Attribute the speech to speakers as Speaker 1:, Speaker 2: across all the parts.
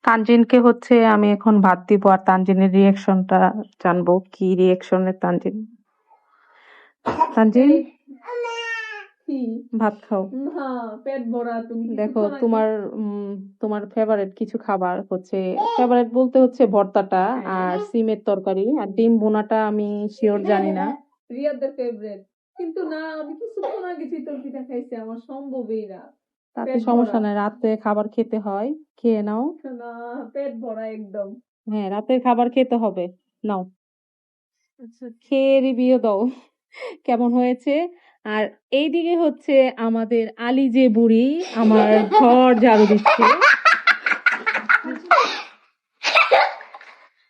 Speaker 1: তানজিনকে হচ্ছে আমি এখন ভাত দিব আর তানজিনের রিয়াকশনটা জানবো কি রিয়াকশনের তানজিন। তানজিন
Speaker 2: কি
Speaker 1: ভাত খাও।
Speaker 2: না পেট ভরা তুমি
Speaker 1: দেখো তোমার ফেভারিট কিছু খাবার হচ্ছে, ফেভারিট বলতে হচ্ছে ভর্তাটা আর সিমের তরকারি আর ডিম ভুনাটা আমি শিওর জানি না।
Speaker 2: রিয়াদের ফেভারিট কিন্তু না আমি কিছুক্ষণ আগে চিতল পিঠা খাইছি আমার সম্ভবই না।
Speaker 1: তাতে সমস্যা নাই, রাতে খাবার খেতে হয়, খেয়ে নাও।
Speaker 2: না পেট ভরা একদম।
Speaker 1: হ্যাঁ রাতের খাবার খেতে হবে, নাও
Speaker 2: আচ্ছা
Speaker 1: খেয়ে রিভিউ দাও কেমন হয়েছে। আর এইদিকে হচ্ছে আমাদের আলী যে বুড়ি আমার ঘর ঝাড়ু দিচ্ছে,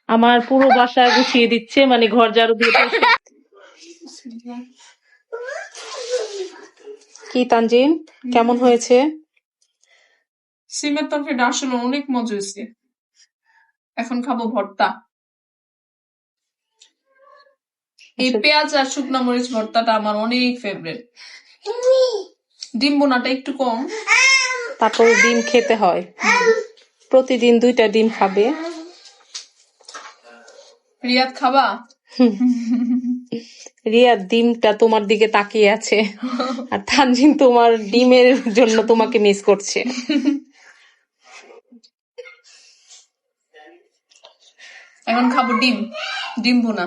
Speaker 1: আমার পুরো বাসা গুছিয়ে দিচ্ছে, মানে ঘর ঝাড়ু দিয়ে। কি তানজিন কেমন হয়েছে?
Speaker 2: সিমের তরকারিটা আসলে অনেক মজা হয়েছে। এখন খাবো ভর্তা। এই পেঁয়াজ আর শুকনো মরিচ ভর্তাটা আমার অনেক ফেভারিট। ডিম বোনাটা একটু কম,
Speaker 1: তারপর ডিম খেতে হয়, প্রতিদিন 2টা ডিম খাবে।
Speaker 2: রিয়াদ খাবা?
Speaker 1: রিয়া ডিমটা তোমার দিকে তাকিয়ে আছে আর তানজিন তোমার ডিমের জন্য তোমাকে মিস করছে।
Speaker 2: এখন খাবো ডিম, ডিম বোনা।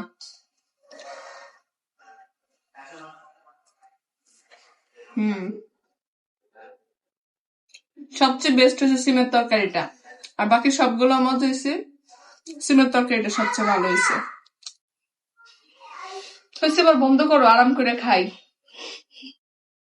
Speaker 2: সবচেয়ে বেস্ট হয়েছে সিমের তরকারিটা, আর বাকি সবগুলো মজা হয়েছে, সিমের তরকারিটা সবচেয়ে ভালো হয়েছে। এবার বন্ধ করো, আরাম করে খাই।